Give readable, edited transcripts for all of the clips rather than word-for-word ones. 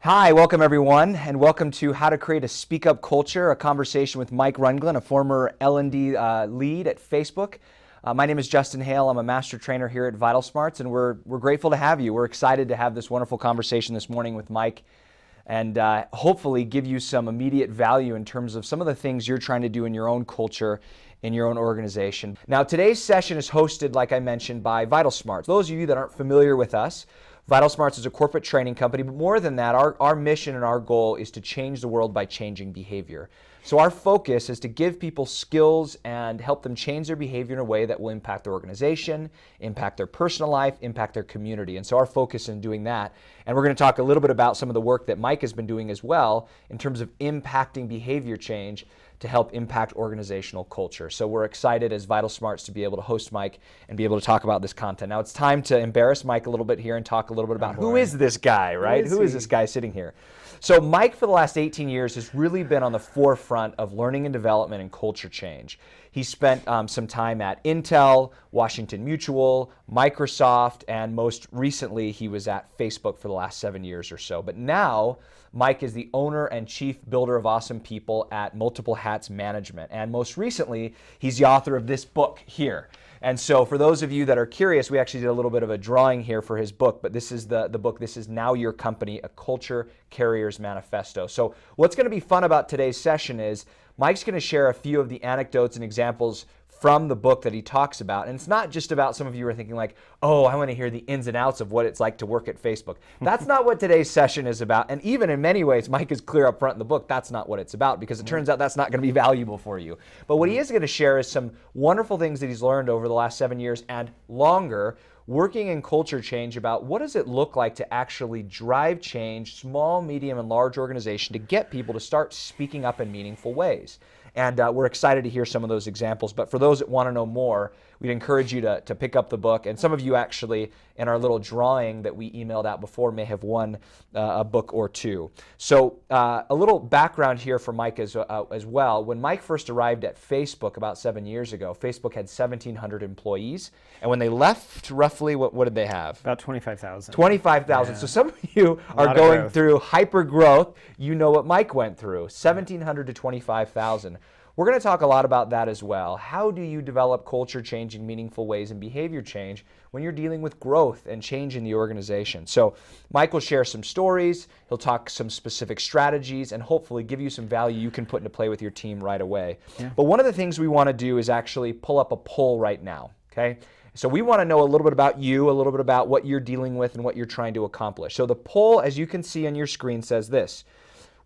Hi, welcome everyone, and welcome to How to Create a Speak Up Culture, a conversation with Mike Rundgren, a former L&D lead at Facebook. My name is Justin Hale. I'm a master trainer here at Vital Smarts, and we're grateful to have you. We're excited to have this wonderful conversation this morning with Mike and hopefully give you some immediate value in terms of some of the things you're trying to do in your own culture, in your own organization. Now, today's session is hosted, like I mentioned, by Vital Smarts. Those of you that aren't familiar with us, Vital Smarts is a corporate training company, but more than that, our mission and our goal is to change the world by changing behavior. So our focus is to give people skills and help them change their behavior in a way that will impact their organization, impact their personal life, impact their community. And so our focus in doing that, and we're going to talk a little bit about some of the work that Mike has been doing as well in terms of impacting behavior change to help impact organizational culture. So we're excited as Vital Smarts to be able to host Mike and be able to talk about this content. Now it's time to embarrass Mike a little bit here and talk a little bit about who is this guy, right? Who is this guy sitting here? So Mike, for the last 18 years, has really been on the forefront of learning and development and culture change. He spent some time at Intel, Washington Mutual, Microsoft, and most recently he was at Facebook for the last 7 years or so. But now Mike is the owner and chief builder of awesome people at Multiple Hats Management. And most recently, he's the author of this book here. And so for those of you that are curious, we actually did a little bit of a drawing here for his book, but this is the book. This is Now Your Company, a Culture Carrier's Manifesto. So what's going to be fun about today's session is Mike's going to share a few of the anecdotes and examples from the book that he talks about. And it's not just about, some of you are thinking like, oh, I want to hear the ins and outs of what it's like to work at Facebook. That's not what today's session is about. And even in many ways, Mike is clear up front in the book, that's not what it's about, because it turns out that's not going to be valuable for you. But what he is going to share is some wonderful things that he's learned over the last 7 years and longer, working in culture change, about what does it look like to actually drive change, small, medium, and large organization, to get people to start speaking up in meaningful ways. And we're excited to hear some of those examples. But for those that want to know more, we'd encourage you to pick up the book. And some of you actually, in our little drawing that we emailed out before, may have won a book or two. So a little background here for Mike as well. When Mike first arrived at Facebook about 7 years ago, Facebook had 1,700 employees. And when they left, roughly, what did they have? About 25,000. 25,000. Yeah. So some of you are going through hyper growth. You know what Mike went through, 1,700 to 25,000. We're going to talk a lot about that as well. How do you develop culture change in meaningful ways and behavior change when you're dealing with growth and change in the organization? So Mike will share some stories, he'll talk some specific strategies, and hopefully give you some value you can put into play with your team right away. Yeah. But one of the things we want to do is actually pull up a poll right now, okay? So we want to know a little bit about you, a little bit about what you're dealing with and what you're trying to accomplish. So the poll, as you can see on your screen, says this: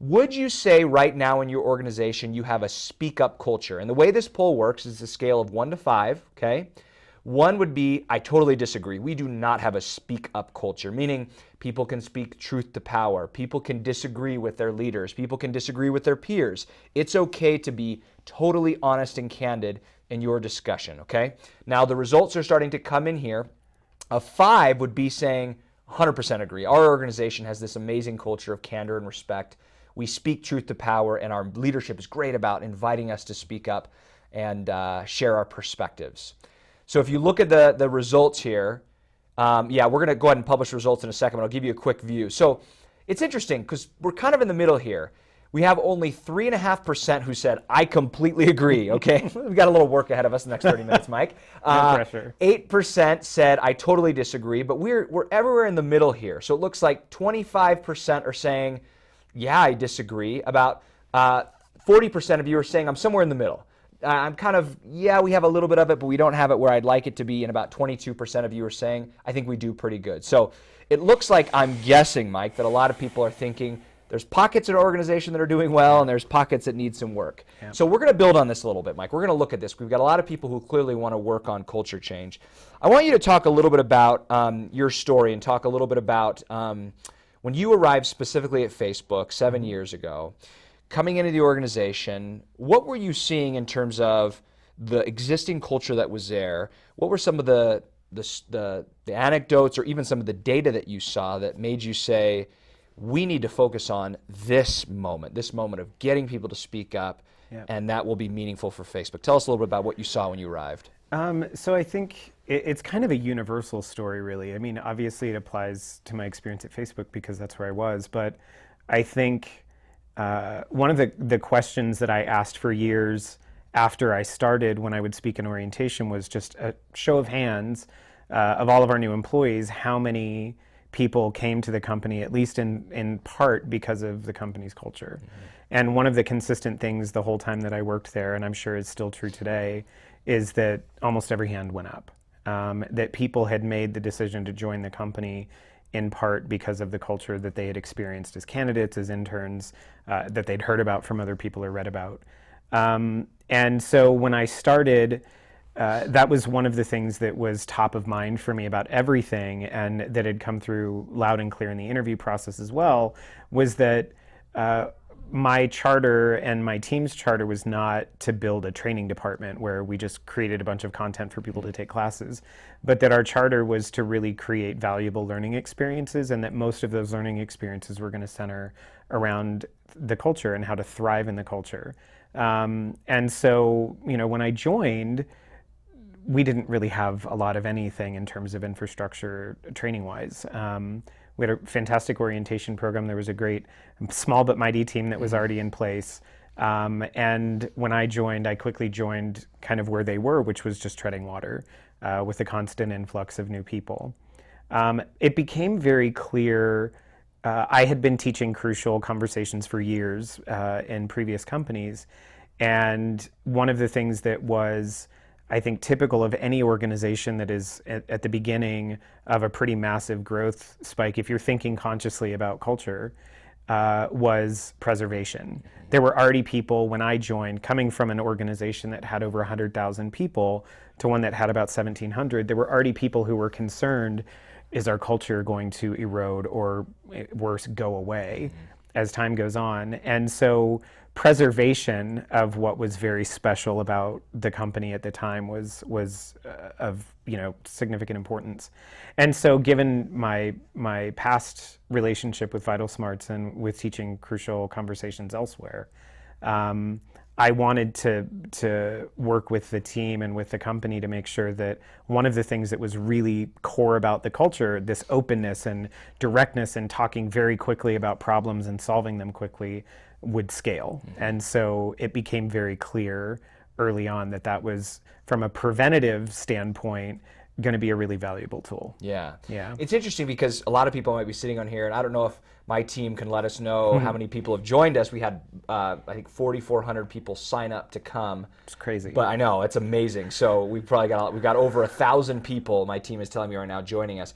would you say right now in your organization you have a speak up culture? And the way this poll works is a scale of 1 to 5, okay? 1 would be, I totally disagree. We do not have a speak up culture, meaning people can speak truth to power. People can disagree with their leaders. People can disagree with their peers. It's okay to be totally honest and candid in your discussion, okay? Now the results are starting to come in here. A 5 would be saying 100% agree. Our organization has this amazing culture of candor and respect. We speak truth to power, and our leadership is great about inviting us to speak up and share our perspectives. So if you look at the results here, yeah, we're going to go ahead and publish results in a second, but I'll give you a quick view. So it's interesting because we're kind of in the middle here. We have only 3.5% who said, I completely agree, okay? We've got a little work ahead of us in the next 30 minutes, Mike. No pressure. 8% said, I totally disagree, but we're everywhere in the middle here. So it looks like 25% are saying, yeah, I disagree. About 40% of you are saying, I'm somewhere in the middle. I'm kind of, yeah, we have a little bit of it, but we don't have it where I'd like it to be. And about 22% of you are saying, I think we do pretty good. So it looks like, I'm guessing, Mike, that a lot of people are thinking, there's pockets in our organization that are doing well, and there's pockets that need some work. Yeah. So we're going to build on this a little bit, Mike. We're going to look at this. We've got a lot of people who clearly want to work on culture change. I want you to talk a little bit about your story and talk a little bit about when you arrived specifically at Facebook 7 years ago, coming into the organization, what were you seeing in terms of the existing culture that was there? What were some of the anecdotes or even some of the data that you saw that made you say, we need to focus on this moment of getting people to speak up, and that will be meaningful for Facebook. Tell us a little bit about what you saw when you arrived. So I think it's kind of a universal story, really. I mean, obviously it applies to my experience at Facebook because that's where I was, but I think one of the questions that I asked for years after I started when I would speak in orientation was just a show of hands of all of our new employees, how many people came to the company, at least in part because of the company's culture. And one of the consistent things the whole time that I worked there, and I'm sure is still true today, is that almost every hand went up. That people had made the decision to join the company in part because of the culture that they had experienced as candidates, as interns, that they'd heard about from other people or read about. And so when I started, that was one of the things that was top of mind for me about everything, and that had come through loud and clear in the interview process as well, was that my charter and my team's charter was not to build a training department where we just created a bunch of content for people to take classes, but that our charter was to really create valuable learning experiences, and that most of those learning experiences were going to center around the culture and how to thrive in the culture. And so, when I joined, we didn't really have a lot of anything in terms of infrastructure training-wise. We had a fantastic orientation program. There was a great small but mighty team that was already in place. And when I joined, I quickly joined kind of where they were, which was just treading water with a constant influx of new people. It became very clear. I had been teaching crucial conversations for years in previous companies. And one of the things that was, I think, typical of any organization that is at the beginning of a pretty massive growth spike, if you're thinking consciously about culture, was preservation. There were already people, when I joined, coming from an organization that had over 100,000 people to one that had about 1,700, there were already people who were concerned, is our culture going to erode or, worse, go away as time goes on? And so preservation of what was very special about the company at the time was of significant importance. And so to my past relationship with Vital Smarts and with teaching crucial conversations elsewhere, I wanted to work with the team and with the company to make sure that one of the things that was really core about the culture, this openness and directness and talking very quickly about problems and solving them quickly, would scale. And so it became very clear early on that was, from a preventative standpoint, going to be a really valuable tool. Yeah. Yeah. It's interesting because a lot of people might be sitting on here, and I don't know if my team can let us know how many people have joined us. We had, I think, 4,400 people sign up to come. It's crazy. But I know, it's amazing. So we've got over 1,000 people, my team is telling me right now, joining us.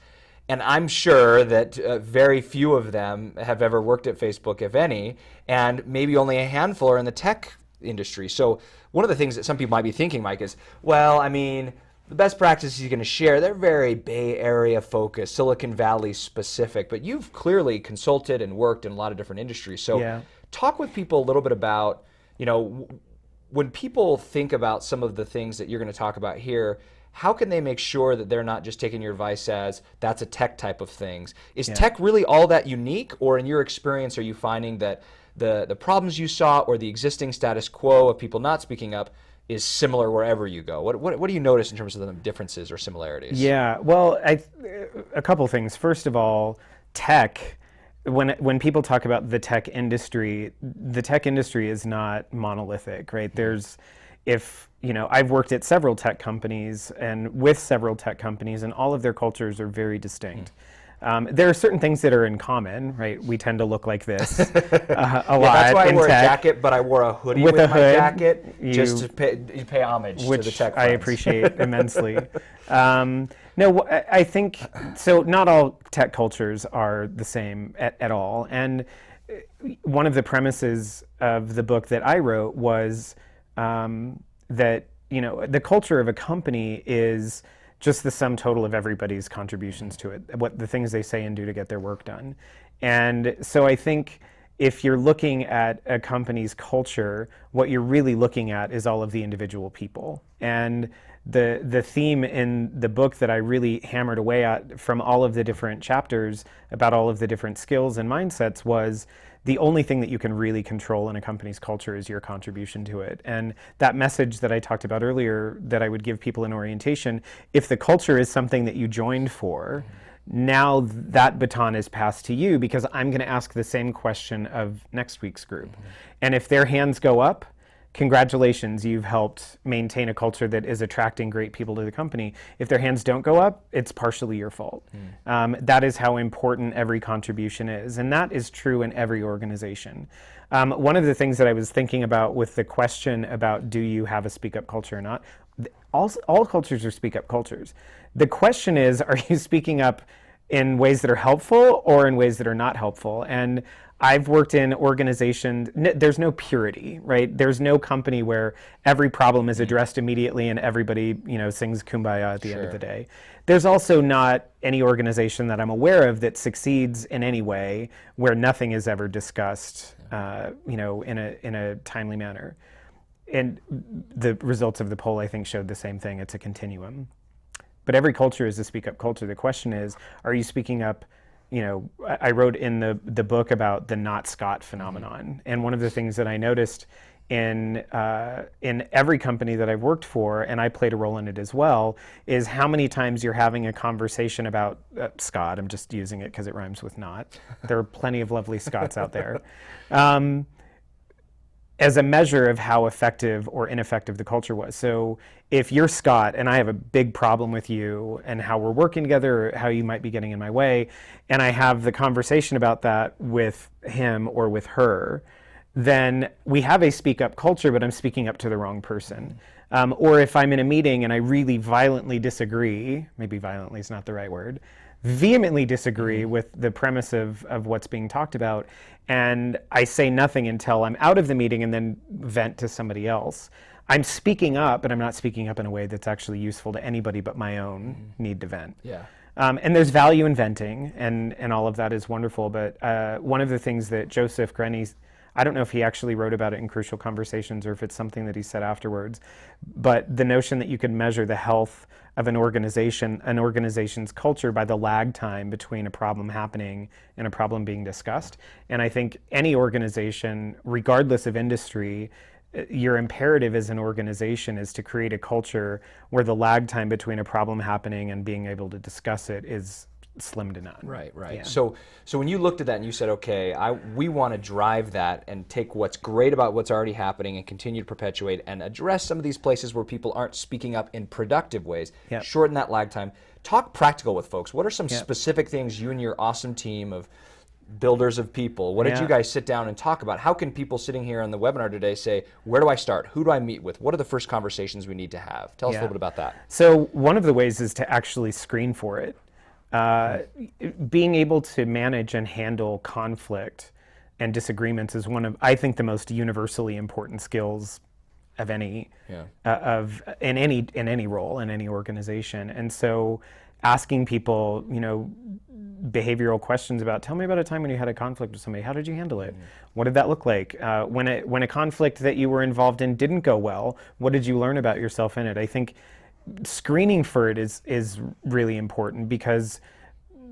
And I'm sure that very few of them have ever worked at Facebook, if any, and maybe only a handful are in the tech industry. So one of the things that some people might be thinking, Mike, is, well, I mean, the best practices you're going to share, they're very Bay Area focused, Silicon Valley specific, but you've clearly consulted and worked in a lot of different industries. So talk with people a little bit about, when people think about some of the things that you're going to talk about here, how can they make sure that they're not just taking your advice as that's a tech type of things? Is tech really all that unique, or in your experience are you finding that the problems you saw or the existing status quo of people not speaking up is similar wherever you go? What do you notice in terms of the differences or similarities? Yeah, well, a couple things. First of all, tech, when people talk about the tech industry is not monolithic, right? I've worked at several tech companies and with several tech companies, and all of their cultures are very distinct. There are certain things that are in common, right? We tend to look like this a lot. That's why I wore tech. a jacket, but I wore a hoodie with my jacket just to pay homage to the tech friends. I appreciate immensely. No, I think, so not all tech cultures are the same at all. And one of the premises of the book that I wrote was that the culture of a company is just the sum total of everybody's contributions to it, what the things they say and do to get their work done. And so I think if you're looking at a company's culture, what you're really looking at is all of the individual people. And the theme in the book that I really hammered away at from all of the different chapters about all of the different skills and mindsets was the only thing that you can really control in a company's culture is your contribution to it. And that message that I talked about earlier that I would give people in orientation, if the culture is something that you joined for, Now that baton is passed to you because I'm going to ask the same question of next week's group. And if their hands go up, congratulations, you've helped maintain a culture that is attracting great people to the company. If their hands don't go up, it's partially your fault. That is how important every contribution is. And that is true in every organization. One of the things that I was thinking about with the question about do you have a speak up culture or not, all cultures are speak up cultures. The question is, are you speaking up in ways that are helpful or in ways that are not helpful? And I've worked in organizations, there's no purity, right? There's no company where every problem is addressed immediately and everybody, sings Kumbaya at the end of the day. There's also not any organization that I'm aware of that succeeds in any way where nothing is ever discussed, in a timely manner. And the results of the poll, I think, showed the same thing. It's a continuum. But every culture is a speak up culture. The question is, are you speaking up? I wrote in the book about the not Scott phenomenon. And one of the things that I noticed in every company that I've worked for, and I played a role in it as well, is how many times you're having a conversation about Scott. I'm just using it because it rhymes with not. There are plenty of lovely Scotts out there. As a measure of how effective or ineffective the culture was. So if you're Scott and I have a big problem with you and how we're working together, or how you might be getting in my way, and I have the conversation about that with him or with her, then we have a speak up culture, but I'm speaking up to the wrong person. Or if I'm in a meeting and I really violently disagree, maybe violently is not the right word, vehemently disagree with the premise of what's being talked about, and I say nothing until I'm out of the meeting and then vent to somebody else. I'm speaking up, but I'm not speaking up in a way that's actually useful to anybody but my own need to vent. Yeah. And there's value in venting, and all of that is wonderful, but one of the things that Joseph Grenny, I don't know if he actually wrote about it in Crucial Conversations or if it's something that he said afterwards, but the notion that you could measure the health of an organization's culture by the lag time between a problem happening and a problem being discussed. And I think any organization, regardless of industry, your imperative as an organization is to create a culture where the lag time between a problem happening and being able to discuss it is slim to none. Right. Yeah. So when you looked at that and you said, okay, we want to drive that and take what's great about what's already happening and continue to perpetuate and address some of these places where people aren't speaking up in productive ways, shorten that lag time. Talk practical with folks. What are some specific things you and your awesome team of builders of people, what did you guys sit down and talk about? How can people sitting here on the webinar today say, where do I start? Who do I meet with? What are the first conversations we need to have? Tell us a little bit about that. So one of the ways is to actually screen for it. Being able to manage and handle conflict and disagreements is one of, I think, the most universally important skills of any in any role in any organization. And so asking people, behavioral questions about, tell me about a time when you had a conflict with somebody. How did you handle it? What did that look like? When a conflict that you were involved in didn't go well, what did you learn about yourself in it? I think screening for it is really important, because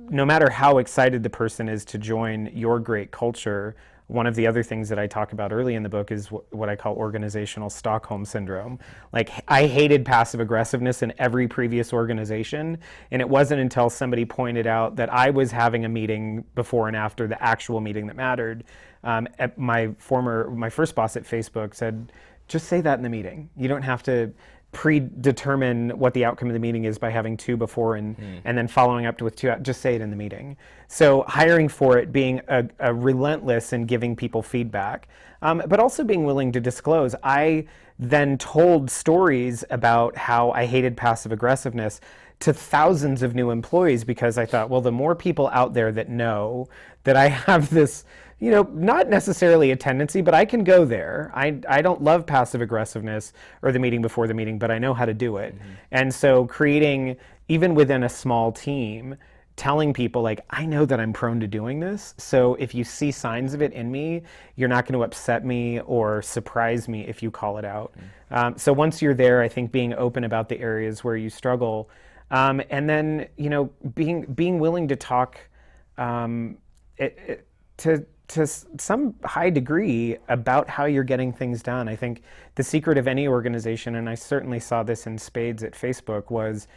no matter how excited the person is to join your great culture, one of the other things that I talk about early in the book is what I call organizational Stockholm syndrome. Like, I hated passive aggressiveness in every previous organization, and it wasn't until somebody pointed out that I was having a meeting before and after the actual meeting that mattered. My first boss at Facebook said, just say that in the meeting. You don't have to predetermine what the outcome of the meeting is by having two before and then following up with two. Just say it in the meeting. So hiring for it, being a relentless in giving people feedback, but also being willing to disclose. I then told stories about how I hated passive aggressiveness to thousands of new employees, because I thought, well, the more people out there that know that I have this, not necessarily a tendency, but I can go there. I don't love passive aggressiveness or the meeting before the meeting, but I know how to do it. And so creating, even within a small team, telling people, like, I know that I'm prone to doing this, so if you see signs of it in me, you're not going to upset me or surprise me if you call it out. So once you're there, I think being open about the areas where you struggle, and then, being willing to talk to some high degree about how you're getting things done. I think the secret of any organization, and I certainly saw this in spades at Facebook, was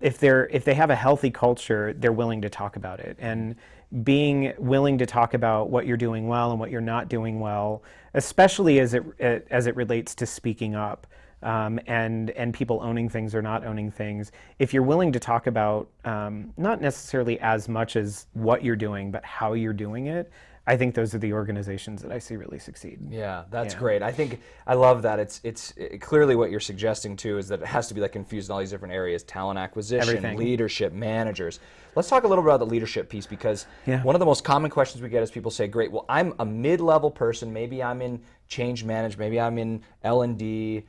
if they have a healthy culture, they're willing to talk about it. And being willing to talk about what you're doing well and what you're not doing well, especially as it relates to speaking up, and people owning things or not owning things. If you're willing to talk about not necessarily as much as what you're doing, but how you're doing it, I think those are the organizations that I see really succeed. Yeah, that's great. I love that. It's clearly what you're suggesting too is that it has to be like infused in all these different areas: talent acquisition, Everything. leadership, managers. Let's talk a little bit about the leadership piece, because one of the most common questions we get is people say, great, well, I'm a mid-level person, maybe I'm in change management, maybe I'm in L&D,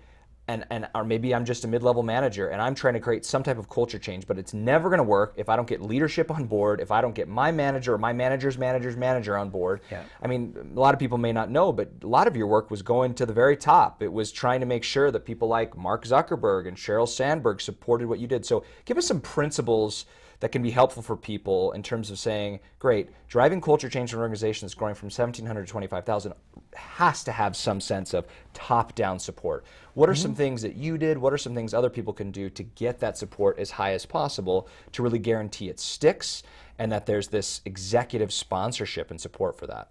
or maybe I'm just a mid-level manager and I'm trying to create some type of culture change, but it's never going to work if I don't get leadership on board, if I don't get my manager or my manager's manager's manager on board. Yeah. I mean, a lot of people may not know, but a lot of your work was going to the very top. It was trying to make sure that people like Mark Zuckerberg and Sheryl Sandberg supported what you did. So give us some principles that can be helpful for people in terms of saying, great, driving culture change in an organization that's growing from 1,700 to 25,000 has to have some sense of top-down support. What are some things that you did? What are some things other people can do to get that support as high as possible to really guarantee it sticks and that there's this executive sponsorship and support for that?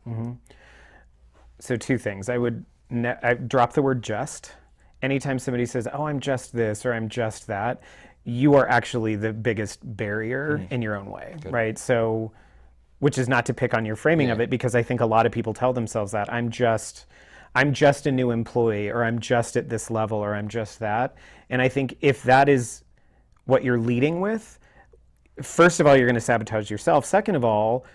So two things. I drop the word just. Anytime somebody says, oh, I'm just this or I'm just that, you are actually the biggest barrier in your own way, right? So, which is not to pick on your framing of it, because I think a lot of people tell themselves that I'm just a new employee, or I'm just at this level, or I'm just that. And I think if that is what you're leading with, first of all, you're going to sabotage yourself. Second of all,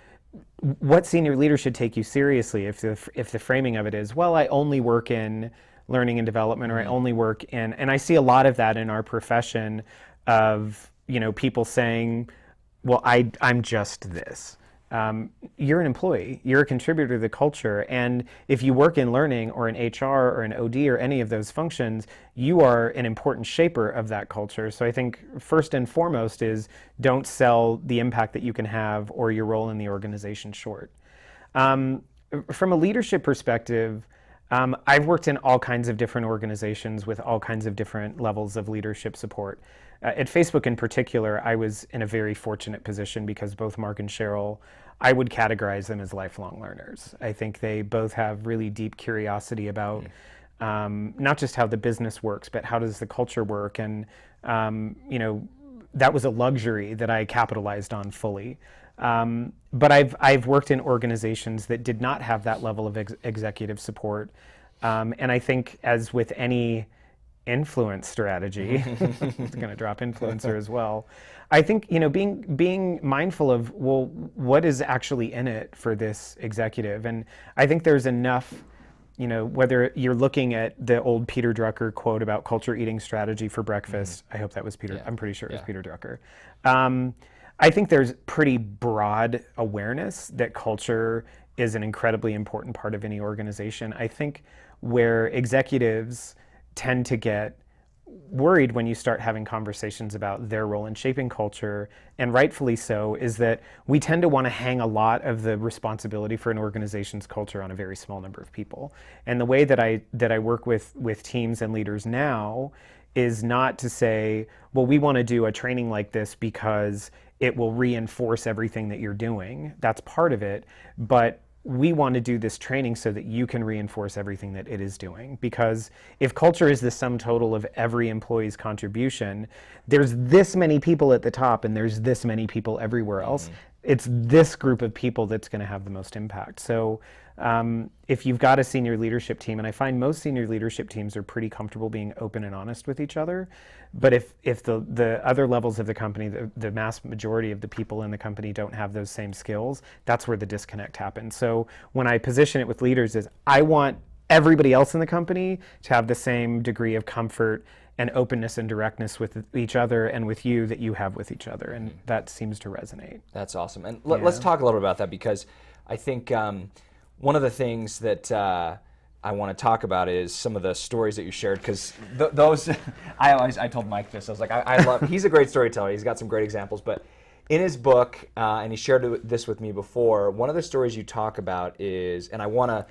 what senior leader should take you seriously if the framing of it is, well, I only work in learning and development, or I only work in, and I see a lot of that in our profession of, people saying, well, I'm just this. You're an employee, you're a contributor to the culture, and if you work in learning or in HR or in OD or any of those functions, you are an important shaper of that culture. So I think first and foremost is don't sell the impact that you can have or your role in the organization short. From a leadership perspective, I've worked in all kinds of different organizations with all kinds of different levels of leadership support. At Facebook in particular, I was in a very fortunate position because both Mark and Sheryl, I would categorize them as lifelong learners. I think they both have really deep curiosity about not just how the business works, but how does the culture work. And, that was a luxury that I capitalized on fully. But I've worked in organizations that did not have that level of executive support. And I think, as with any influence strategy, it's going to drop influencer as well. I think, being mindful of, well, what is actually in it for this executive? And I think there's enough, whether you're looking at the old Peter Drucker quote about culture eating strategy for breakfast. I hope that was Peter. I'm pretty sure it was Peter Drucker. I think there's pretty broad awareness that culture is an incredibly important part of any organization. I think where executives tend to get worried when you start having conversations about their role in shaping culture, and rightfully so, is that we tend to want to hang a lot of the responsibility for an organization's culture on a very small number of people. And the way that I work with teams and leaders now is not to say, well, we want to do a training like this because it will reinforce everything that you're doing. That's part of it. But we want to do this training so that you can reinforce everything that it is doing. Because if culture is the sum total of every employee's contribution, there's this many people at the top and there's this many people everywhere else. It's this group of people that's going to have the most impact. So if you've got a senior leadership team, and I find most senior leadership teams are pretty comfortable being open and honest with each other, but if the other levels of the company, the mass majority of the people in the company don't have those same skills, that's where the disconnect happens. So when I position it with leaders is, I want everybody else in the company to have the same degree of comfort and openness and directness with each other and with you that you have with each other, and that seems to resonate. That's awesome. And let's talk a little bit about that, because I think one of the things that I want to talk about is some of the stories that you shared, because those, I told Mike this, I was like, I love, he's a great storyteller, he's got some great examples, but In his book, and he shared this with me before, one of the stories you talk about is, and I want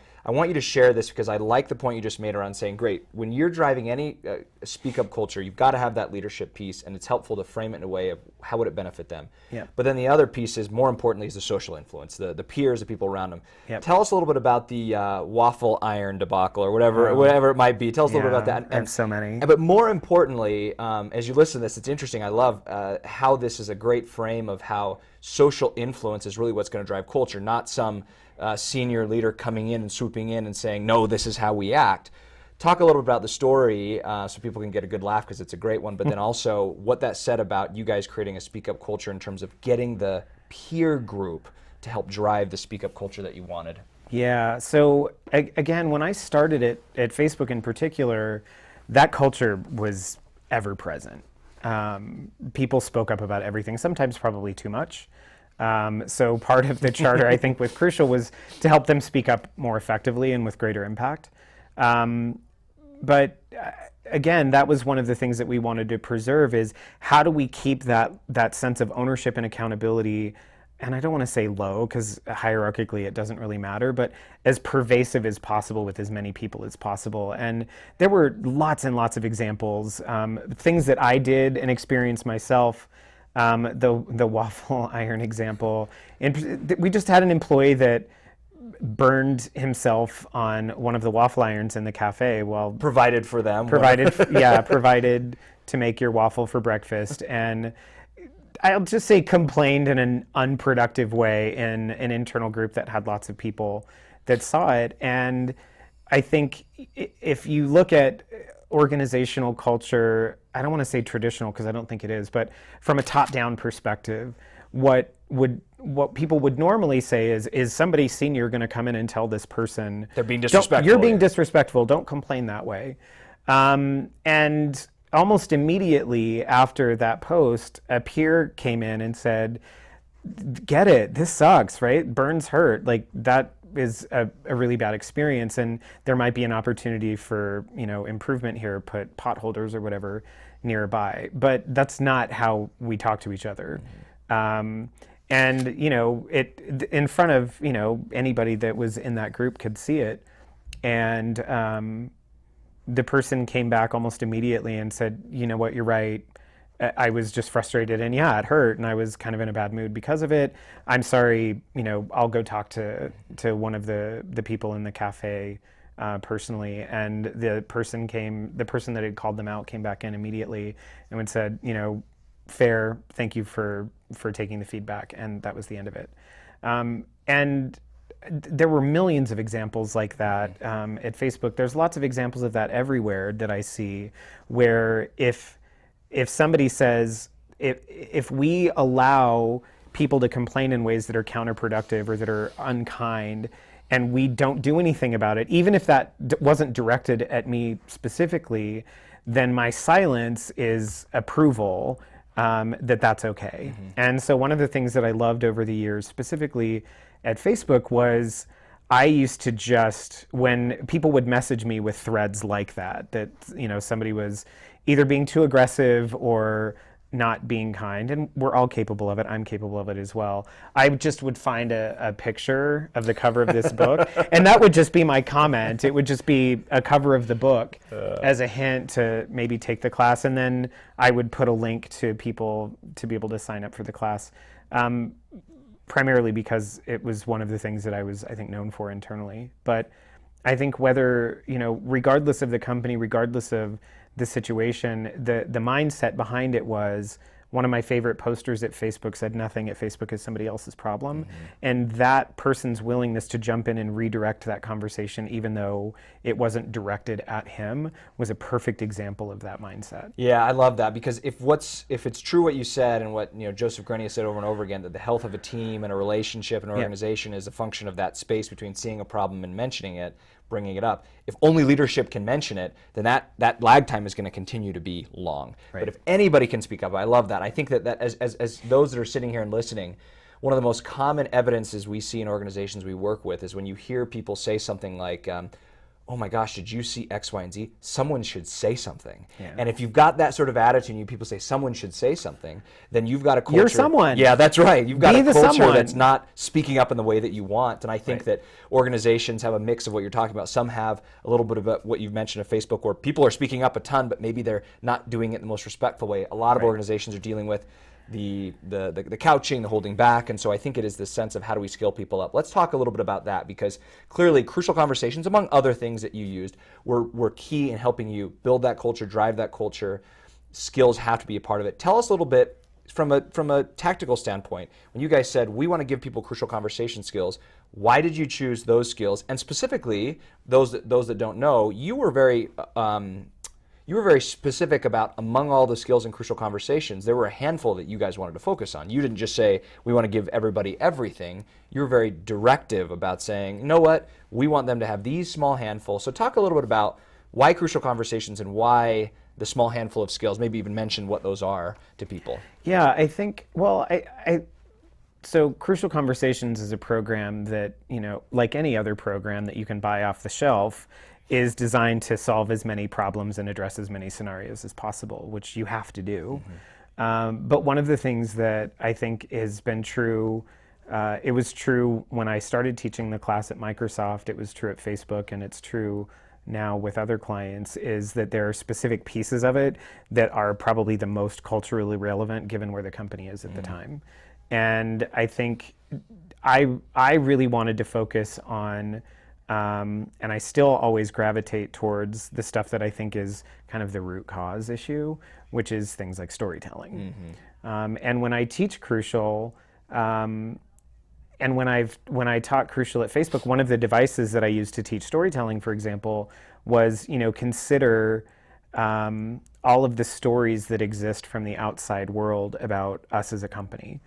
you to share this because I like the point you just made around saying, great, when you're driving any speak up culture, you've got to have that leadership piece, and it's helpful to frame it in a way of how would it benefit them. Yeah. But then the other piece is, more importantly, is the social influence, the peers, the people around them. Yep. Tell us a little bit about the waffle iron debacle or whatever it might be. Tell us a little bit about that. I have so many. But more importantly, as you listen to this, it's interesting. I love how this is a great frame of how social influence is really what's going to drive culture, not some senior leader coming in and swooping in and saying, no, this is how we act. Talk a little bit about the story so people can get a good laugh because it's a great one, but then also what that said about you guys creating a speak up culture in terms of getting the peer group to help drive the speak up culture that you wanted. Yeah, so again, when I started it at Facebook in particular, that culture was ever present. People spoke up about everything, sometimes probably too much. So part of the charter, I think, with Crucial was to help them speak up more effectively and with greater impact. But again, that was one of the things that we wanted to preserve is how do we keep that sense of ownership and accountability, and I don't want to say low because hierarchically it doesn't really matter, but as pervasive as possible with as many people as possible. And there were lots and lots of examples, things that I did and experienced myself. The waffle iron example, we just had an employee that burned himself on one of the waffle irons in the cafe while provided for them. Provided to make your waffle for breakfast, and I'll just say complained in an unproductive way in an internal group that had lots of people that saw it. And I think if you look at organizational culture, I don't want to say traditional because I don't think it is, but from a top-down perspective, what people would normally say is somebody senior going to come in and tell this person they're being disrespectful. You're being disrespectful. Don't complain that way. And almost immediately after that post, a peer came in and said, "Get it? This sucks, right? Burns hurt. Like that is a really bad experience, and there might be an opportunity for improvement here. Put potholders or whatever nearby." But that's not how we talk to each other. And it in front of anybody that was in that group could see it, and the person came back almost immediately and said, "You know what? You're right. I was just frustrated, and yeah, it hurt, and I was kind of in a bad mood because of it. I'm sorry. I'll go talk to one of the people in the cafe personally." And the person that had called them out came back in immediately and said, "Fair. Thank you for taking the feedback," and that was the end of it. And there were millions of examples like that at Facebook. There's lots of examples of that everywhere that I see, where if somebody says, if we allow people to complain in ways that are counterproductive or that are unkind, and we don't do anything about it, even if that wasn't directed at me specifically, then my silence is approval that's okay. Mm-hmm. And so one of the things that I loved over the years, specifically at Facebook, was I used to just, when people would message me with threads like that somebody was either being too aggressive or not being kind, and we're all capable of it. I'm capable of it as well. I just would find a picture of the cover of this book, and that would just be my comment. It would just be a cover of the book as a hint to maybe take the class, and then I would put a link to people to be able to sign up for the class, primarily because it was one of the things that I was, I think, known for internally. But I think whether, regardless of the company, regardless of the situation, the mindset behind it was, one of my favorite posters at Facebook said, "Nothing at Facebook is somebody else's problem." Mm-hmm. And that person's willingness to jump in and redirect that conversation, even though it wasn't directed at him, was a perfect example of that mindset. Yeah, I love that, because if it's true what you said and what Joseph Grenier said over and over again, that the health of a team and a relationship and an organization is a function of that space between seeing a problem and mentioning it, bringing it up. If only leadership can mention it, then that lag time is going to continue to be long. Right. But if anybody can speak up, I love that. I think that as those that are sitting here and listening, one of the most common evidences we see in organizations we work with is when you hear people say something like, oh my gosh, did you see X, Y, and Z? Someone should say something. Yeah. And if you've got that sort of attitude and people say someone should say something, then you've got a culture. You're someone. Yeah, that's right. You've got Be a the culture someone. that's not speaking up in the way that you want. And I think Right. that organizations have a mix of what you're talking about. Some have a little bit of what you've mentioned of Facebook, where people are speaking up a ton, but maybe they're not doing it in the most respectful way. A lot of Right. organizations are dealing with the couching, the holding back, and so I think it is this sense of how do we skill people up. Let's talk a little bit about that, because clearly crucial conversations, among other things that you used, were key in helping you build that culture, drive that culture. Skills have to be a part of it. Tell us a little bit from a tactical standpoint. When you guys said we want to give people crucial conversation skills, why did you choose those skills? And specifically, those that don't know, you were very specific about, among all the skills in crucial conversations, there were a handful that you guys wanted to focus on. You didn't just say, we want to give everybody everything. You were very directive about saying, you know what, we want them to have these small handful. So talk a little bit about why crucial conversations and why the small handful of skills, maybe even mention what those are to people. Yeah, I think, well, so Crucial Conversations is a program that, like any other program that you can buy off the shelf, is designed to solve as many problems and address as many scenarios as possible, which you have to do. But one of the things that I think has been true, it was true when I started teaching the class at Microsoft, it was true at Facebook, and it's true now with other clients, is that there are specific pieces of it that are probably the most culturally relevant given where the company is at the time. And I think I really wanted to focus on, and I still always gravitate towards the stuff that I think is kind of the root cause issue, which is things like storytelling. And when I teach Crucial, and when I taught Crucial at Facebook, one of the devices that I used to teach storytelling, for example, was consider all of the stories that exist from the outside world about us as a company.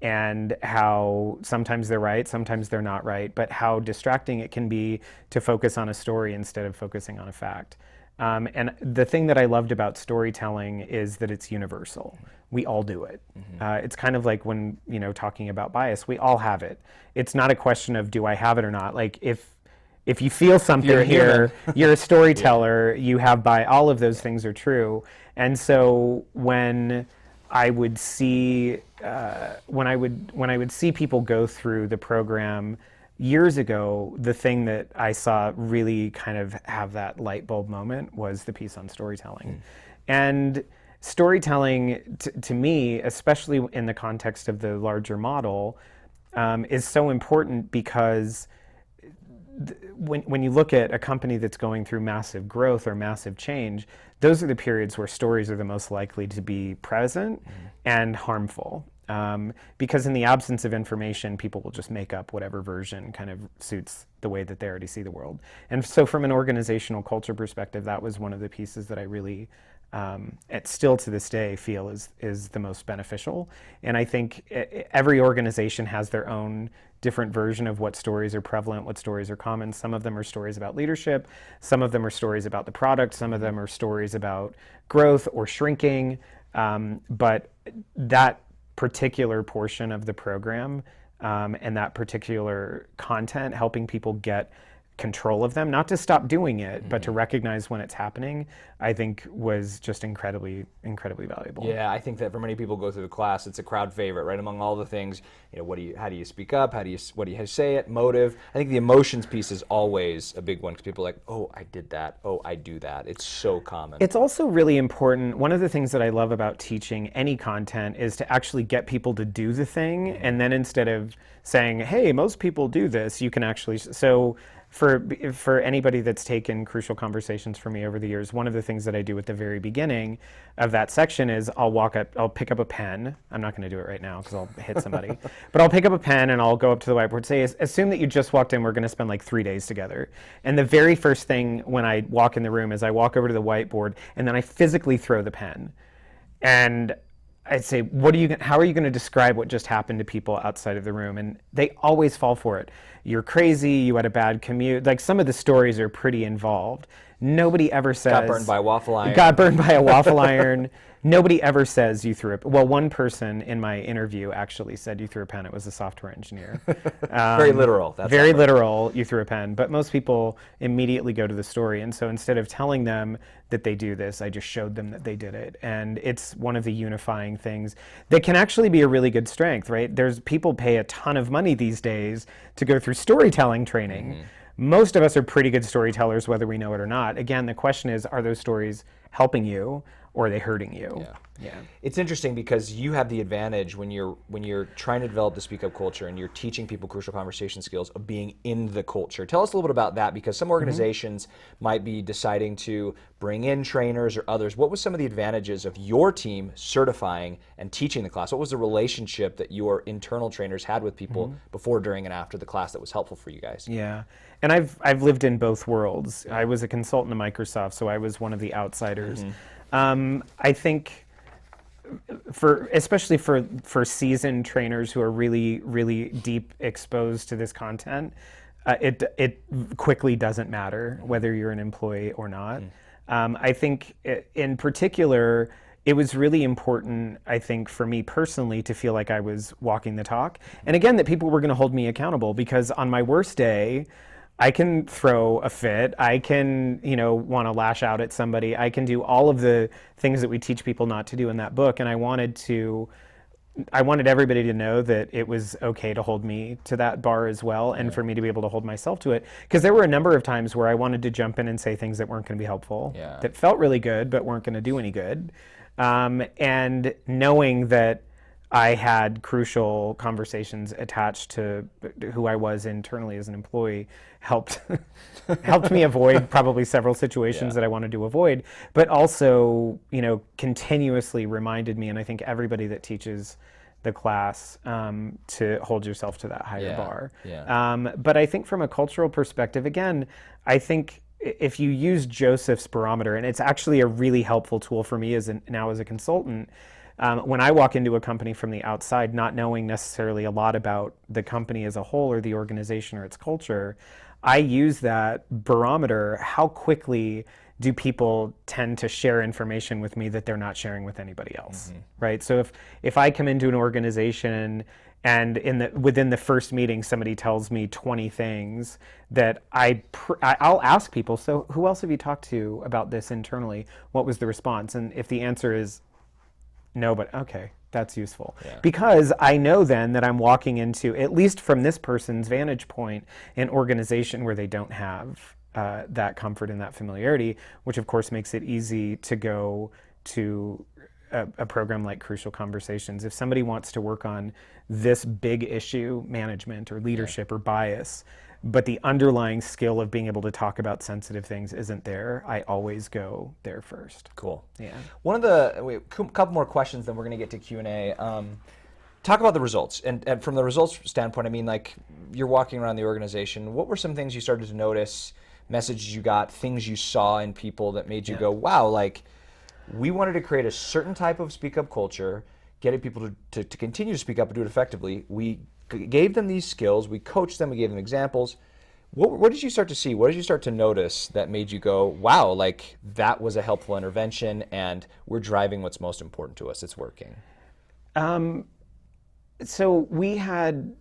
And how sometimes they're right, sometimes they're not right, but how distracting it can be to focus on a story instead of focusing on a fact. And the thing that I loved about storytelling is that it's universal. We all do it. It's kind of like when, talking about bias, we all have it. It's not a question of do I have it or not. Like if you feel something here, you're a storyteller, you have bias, all of those things are true. And so when I would see when I would see people go through the program years ago, the thing that I saw really kind of have that light bulb moment was the piece on storytelling. And storytelling, to me, especially in the context of the larger model, is so important because when you look at a company that's going through massive growth or massive change, those are the periods where stories are the most likely to be present and harmful. Because in the absence of information, people will just make up whatever version kind of suits the way that they already see the world. And so from an organizational culture perspective, that was one of the pieces that I really, still to this day, feel is the most beneficial. And I think every organization has their own different version of what stories are prevalent, what stories are common. Some of them are stories about leadership. Some of them are stories about the product. Some of them are stories about growth or shrinking. But that particular portion of the program and that particular content, helping people get control of them, not to stop doing it, but to recognize when it's happening, I think was just incredibly, incredibly valuable. Yeah, I think that for many people go through the class, it's a crowd favorite, right? Among all the things, how do you speak up? How do you say it? Motive. I think the emotions piece is always a big one because people are like, oh, I did that. Oh, I do that. It's so common. It's also really important. One of the things that I love about teaching any content is to actually get people to do the thing. And then instead of saying, hey, most people do this, you can actually, so for anybody that's taken Crucial Conversations from me over the years, one of the things that I do at the very beginning of that section is I'll pick up a pen. I'm not going to do it right now because I'll hit somebody. But I'll pick up a pen and I'll go up to the whiteboard and say, assume that you just walked in, we're going to spend like 3 days together. And the very first thing when I walk in the room is I walk over to the whiteboard and then I physically throw the pen. And I'd say, how are you going to describe what just happened to people outside of the room? And they always fall for it. You're crazy, you had a bad commute. Like some of the stories are pretty involved. Nobody ever says... Got burned by a waffle iron. Got burned by a waffle iron. Nobody ever says you threw a... Well, one person in my interview actually said you threw a pen. It was a software engineer. Very literal. That's very literal, you threw a pen. But most people immediately go to the story. And so instead of telling them that they do this, I just showed them that they did it. And it's one of the unifying things that can actually be a really good strength, right? There's people pay a ton of money these days to go through storytelling training. Most of us are pretty good storytellers, whether we know it or not. Again, the question is, are those stories helping you or are they hurting you? Yeah. It's interesting because you have the advantage when you're trying to develop the speak up culture and you're teaching people crucial conversation skills of being in the culture. Tell us a little bit about that, because some organizations might be deciding to bring in trainers or others. What was some of the advantages of your team certifying and teaching the class? What was the relationship that your internal trainers had with people before, during, and after the class that was helpful for you guys? Yeah, and I've lived in both worlds. I was a consultant at Microsoft, so I was one of the outsiders. I think especially for seasoned trainers who are really deep exposed to this content, it quickly doesn't matter whether you're an employee or not. I think in particular, it was really important, I think, for me personally to feel like I was walking the talk. And again, that people were going to hold me accountable, because on my worst day, I can throw a fit, I can, want to lash out at somebody, I can do all of the things that we teach people not to do in that book, and I wanted everybody to know that it was okay to hold me to that bar as well, and for me to be able to hold myself to it, because there were a number of times where I wanted to jump in and say things that weren't going to be helpful, that felt really good but weren't going to do any good, and knowing that I had crucial conversations attached to who I was internally as an employee helped me avoid probably several situations that I wanted to avoid, but also, continuously reminded me, and I think everybody that teaches the class, to hold yourself to that higher bar. But I think from a cultural perspective, again, I think if you use Joseph's barometer, and it's actually a really helpful tool for me now as a consultant, when I walk into a company from the outside, not knowing necessarily a lot about the company as a whole or the organization or its culture, I use that barometer. How quickly do people tend to share information with me that they're not sharing with anybody else, right? So if I come into an organization and within the first meeting somebody tells me 20 things that I'll ask people, so who else have you talked to about this internally? What was the response? And if the answer is no, but okay, that's useful. Because I know then that I'm walking into, at least from this person's vantage point, an organization where they don't have that comfort and that familiarity, which of course makes it easy to go to a program like Crucial Conversations. If somebody wants to work on this big issue, management or leadership or bias, but the underlying skill of being able to talk about sensitive things isn't there, I always go there first. Cool. Yeah. Couple more questions, then we're going to get to Q&A. Talk about the results. And from the results standpoint, I mean, like, you're walking around the organization. What were some things you started to notice, messages you got, things you saw in people that made you go, wow, like, we wanted to create a certain type of speak up culture, getting people to continue to speak up and do it effectively. We gave them these skills, we coached them, we gave them examples. What did you start to see? What did you start to notice that made you go, wow, like, that was a helpful intervention and we're driving what's most important to us, it's working? So we had,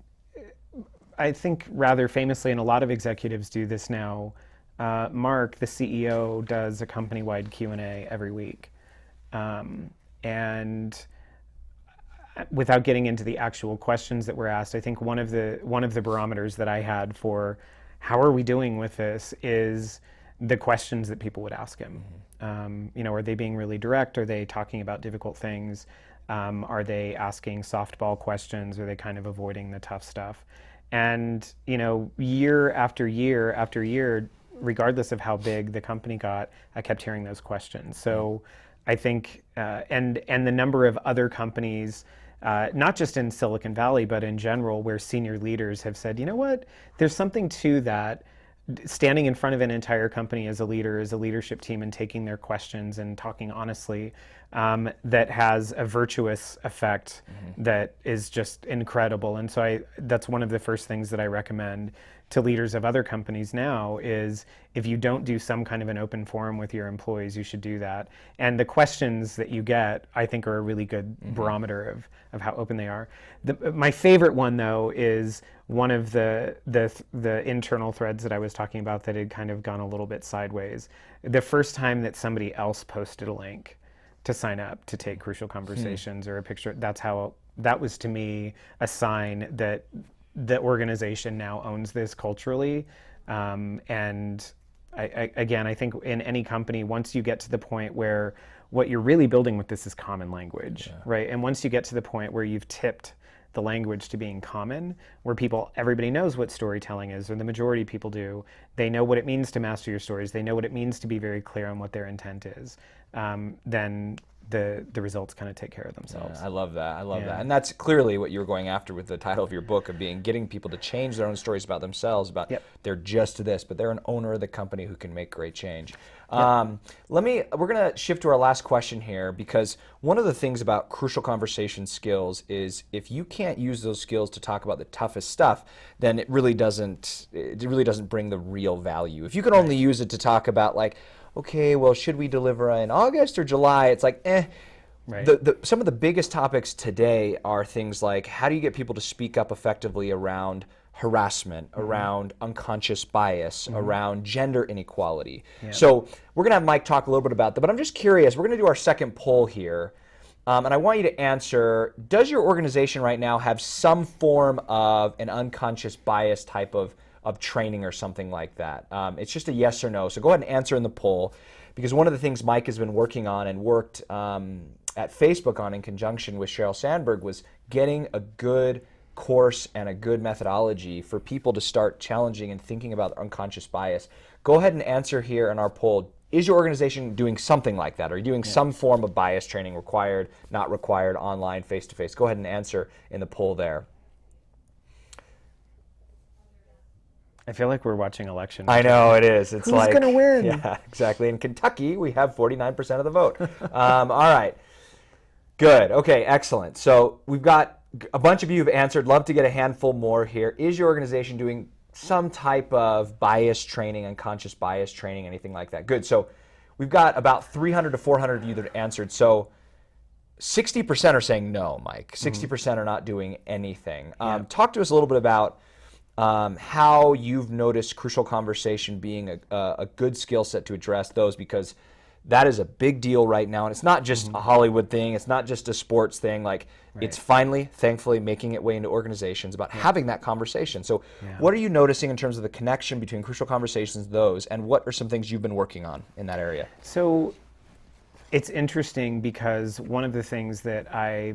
I think rather famously, and a lot of executives do this now, Mark, the CEO, does a company-wide Q&A every week. And without getting into the actual questions that were asked, I think one of the barometers that I had for how are we doing with this is the questions that people would ask him. Are they being really direct? Are they talking about difficult things? Are they asking softball questions? Are they kind of avoiding the tough stuff? And, year after year after year, regardless of how big the company got, I kept hearing those questions. So I think, and the number of other companies, not just in Silicon Valley, but in general, where senior leaders have said, you know what, there's something to that. Standing in front of an entire company as a leader, as a leadership team, and taking their questions and talking honestly that has a virtuous effect that is just incredible. And so that's one of the first things that I recommend to leaders of other companies now is if you don't do some kind of an open forum with your employees, you should do that. And the questions that you get, I think, are a really good barometer of how open they are. My favorite one, though, is one of the internal threads that I was talking about that had kind of gone a little bit sideways. The first time that somebody else posted a link to sign up to take Crucial Conversations or a picture, that was to me a sign that the organization now owns this culturally. And I think in any company, once you get to the point where what you're really building with this is common language, right? And once you get to the point where you've tipped the language to being common, where everybody knows what storytelling is, or the majority of people do, they know what it means to master your stories, they know what it means to be very clear on what their intent is, then the results kind of take care of themselves. Yeah, I love that. I love that. And that's clearly what you're going after with the title of your book, of getting people to change their own stories about themselves, about they're just this, but they're an owner of the company who can make great change. We're going to shift to our last question here, because one of the things about Crucial Conversation skills is if you can't use those skills to talk about the toughest stuff, then it really doesn't bring the real value. If you can only use it to talk about, like, okay, well, should we deliver in August or July? It's like, Right. Some of the biggest topics today are things like, how do you get people to speak up effectively around harassment, around unconscious bias, around gender inequality? So we're going to have Mike talk a little bit about that, but I'm just curious, we're going to do our second poll here, and I want you to answer, does your organization right now have some form of an unconscious bias type of training or something like that? It's just a yes or no. So go ahead and answer in the poll, because one of the things Mike has been working on and worked at Facebook on in conjunction with Sheryl Sandberg was getting a good course and a good methodology for people to start challenging and thinking about unconscious bias. Go ahead and answer here in our poll. Is your organization doing something like that? Are you doing some form of bias training, required, not required, online, face-to-face? Go ahead and answer in the poll there. I feel like we're watching election. I know, it is. It's Who's like, going to win? Yeah, exactly. In Kentucky, we have 49% of the vote. All right. Good. Okay, excellent. So we've got a bunch of you have answered. Love to get a handful more here. Is your organization doing some type of bias training, unconscious bias training, anything like that? Good. So we've got about 300 to 400 of you that answered. So 60% are saying no, Mike. 60% are not doing anything. Talk to us a little bit about how you've noticed Crucial Conversation being a good skill set to address those, because that is a big deal right now, and it's not just a Hollywood thing, it's not just a sports thing, like it's finally, thankfully, making its way into organizations about having that conversation. So what are you noticing in terms of the connection between Crucial Conversations, those, and what are some things you've been working on in that area? So it's interesting, because one of the things that I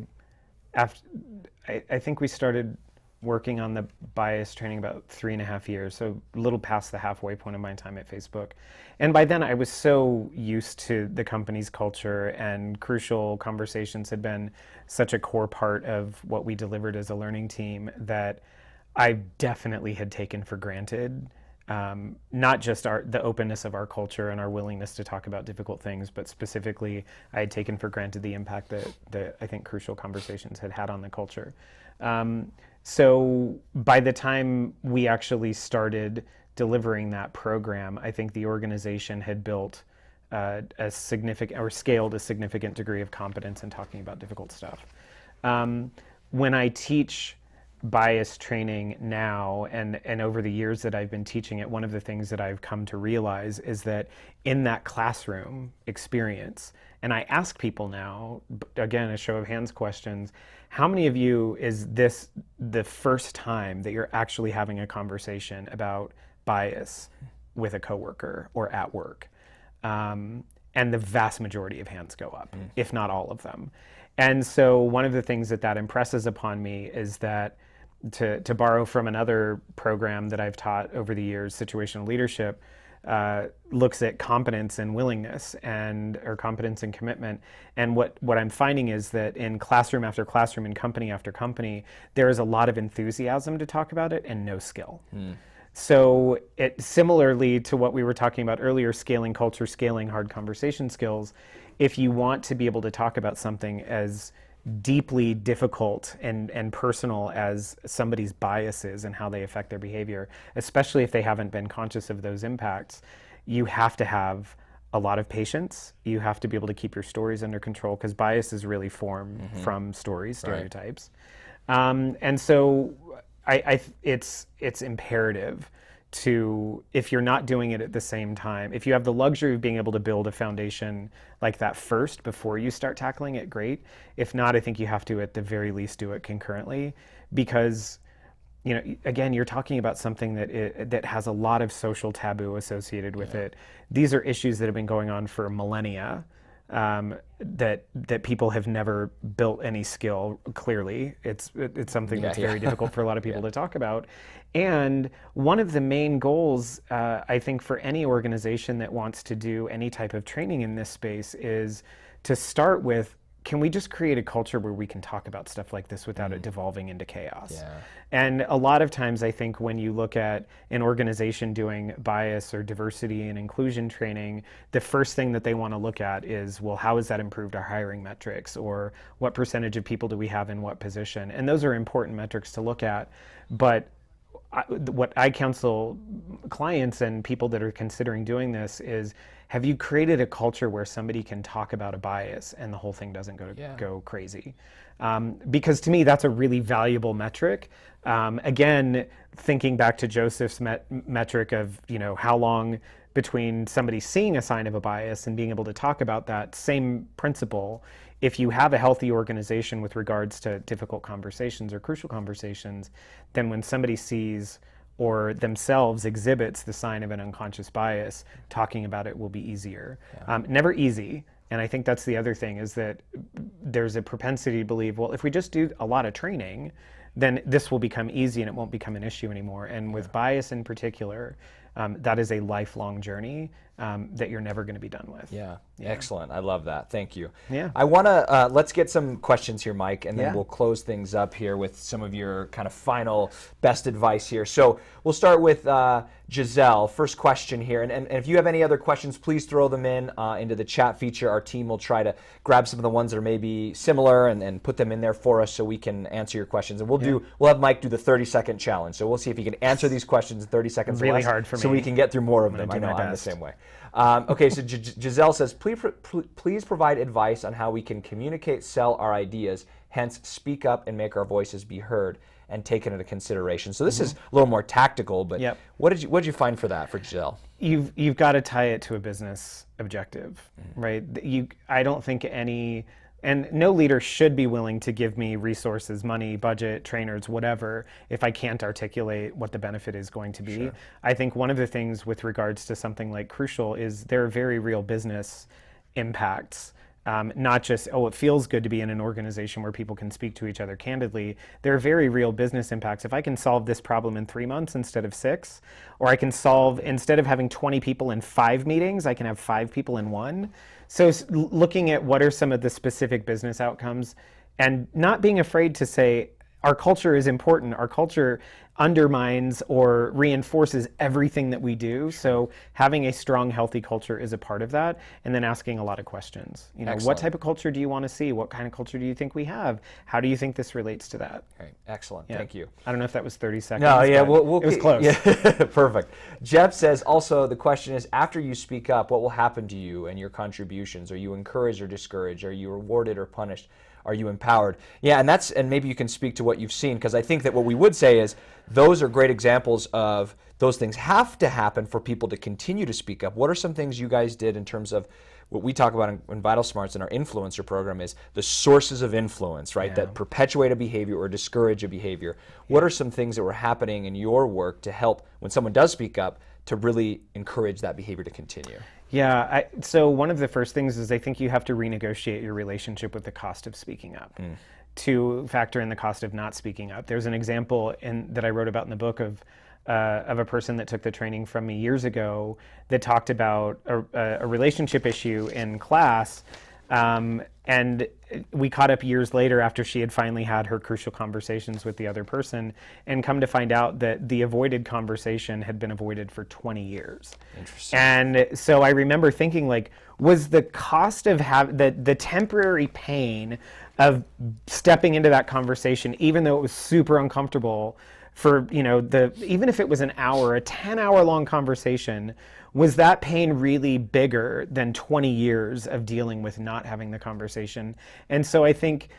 think we started working on the bias training about 3.5 years, so a little past the halfway point of my time at Facebook. And by then I was so used to the company's culture, and Crucial Conversations had been such a core part of what we delivered as a learning team that I definitely had taken for granted not just the openness of our culture and our willingness to talk about difficult things, but specifically I had taken for granted the impact that I think Crucial Conversations had on the culture. So by the time we actually started delivering that program, I think the organization had built a significant, or scaled a significant degree of competence in talking about difficult stuff. When I teach bias training now, and over the years that I've been teaching it, one of the things that I've come to realize is that in that classroom experience, and I ask people now, again, a show of hands questions, how many of you is this the first time that you're actually having a conversation about bias with a coworker or at work? And the vast majority of hands go up, if not all of them. And so one of the things that impresses upon me is that, to borrow from another program that I've taught over the years, situational leadership, looks at competence and willingness, or competence and commitment. And what I'm finding is that in classroom after classroom, in company after company, there is a lot of enthusiasm to talk about it and no skill. So similarly to what we were talking about earlier, scaling culture, scaling hard conversation skills, if you want to be able to talk about something as deeply difficult and personal as somebody's biases and how they affect their behavior, especially if they haven't been conscious of those impacts, you have to have a lot of patience. You have to be able to keep your stories under control, because biases really form from stories, stereotypes. And so it's imperative to, if you're not doing it at the same time, if you have the luxury of being able to build a foundation like that first before you start tackling it, great. If not, I think you have to at the very least do it concurrently, because again, you're talking about something that has a lot of social taboo associated with it. These are issues that have been going on for millennia, that people have never built any skill. Clearly, it's something that's very difficult for a lot of people to talk about. And one of the main goals, I think, for any organization that wants to do any type of training in this space is to start with, can we just create a culture where we can talk about stuff like this without it devolving into chaos? And a lot of times, I think when you look at an organization doing bias or diversity and inclusion training, the first thing that they want to look at is, well, how has that improved our hiring metrics? Or what percentage of people do we have in what position? And those are important metrics to look at. But what I counsel clients and people that are considering doing this is, have you created a culture where somebody can talk about a bias and the whole thing doesn't go crazy? Because to me, that's a really valuable metric. Again, thinking back to Joseph's metric of how long between somebody seeing a sign of a bias and being able to talk about that same principle. If you have a healthy organization with regards to difficult conversations or crucial conversations, then when somebody sees or themselves exhibits the sign of an unconscious bias, talking about it will be easier. Never easy. And I think that's the other thing, is that there's a propensity to believe, well, if we just do a lot of training, then this will become easy and it won't become an issue anymore. And with bias in particular, that is a lifelong journey that you're never going to be done with. Excellent. I love that. Thank you. I want to, let's get some questions here, Mike, and then we'll close things up here with some of your kind of final best advice here. So we'll start with Giselle. First question here. And if you have any other questions, please throw them into the chat feature. Our team will try to grab some of the ones that are maybe similar and put them in there for us so we can answer your questions. And we'll have Mike do the 30-second challenge. So we'll see if he can answer these questions in 30 seconds or less. Hard for me. So we can get through more of them. I know I'm the same way. Okay, so Giselle says, please provide advice on how we can communicate, sell our ideas, hence speak up and make our voices be heard and taken into consideration. So this is a little more tactical, but what did you find for that, for Giselle? You've got to tie it to a business objective, right? I don't think and no leader should be willing to give me resources, money, budget, trainers, whatever, if I can't articulate what the benefit is going to be. I think one of the things with regards to something like Crucial is there are very real business impacts. Not just, it feels good to be in an organization where people can speak to each other candidly. There are very real business impacts. If I can solve this problem in 3 months instead of 6, or I can solve, instead of having 20 people in 5 meetings, I can have 5 people in 1. So looking at what are some of the specific business outcomes and not being afraid to say, our culture is important. Our culture undermines or reinforces everything that we do. So having a strong, healthy culture is a part of that. And then asking a lot of questions. What type of culture do you want to see? What kind of culture do you think we have? How do you think this relates to that? Okay. Excellent. Thank you. I don't know if that was 30 seconds. No, it was close. Perfect. Jeff says, also, the question is, after you speak up, what will happen to you and your contributions? Are you encouraged or discouraged? Are you rewarded or punished? Are you empowered? And maybe you can speak to what you've seen, because I think that what we would say is those are great examples of those things have to happen for people to continue to speak up. What are some things you guys did in terms of what we talk about in Vital Smarts in our influencer program is the sources of influence, right? That perpetuate a behavior or discourage a behavior. What are some things that were happening in your work to help when someone does speak up to really encourage that behavior to continue? So one of the first things is I think you have to renegotiate your relationship with the cost of speaking up to factor in the cost of not speaking up. There's an example that I wrote about in the book of a person that took the training from me years ago that talked about a relationship issue in class And we caught up years later after she had finally had her crucial conversations with the other person, and come to find out that the avoided conversation had been avoided for 20 years. Interesting. And so I remember thinking, like, was the cost of the temporary pain of stepping into that conversation, even though it was super uncomfortable, for, even if it was an hour, a 10-hour long conversation, was that pain really bigger than 20 years of dealing with not having the conversation? And so I think,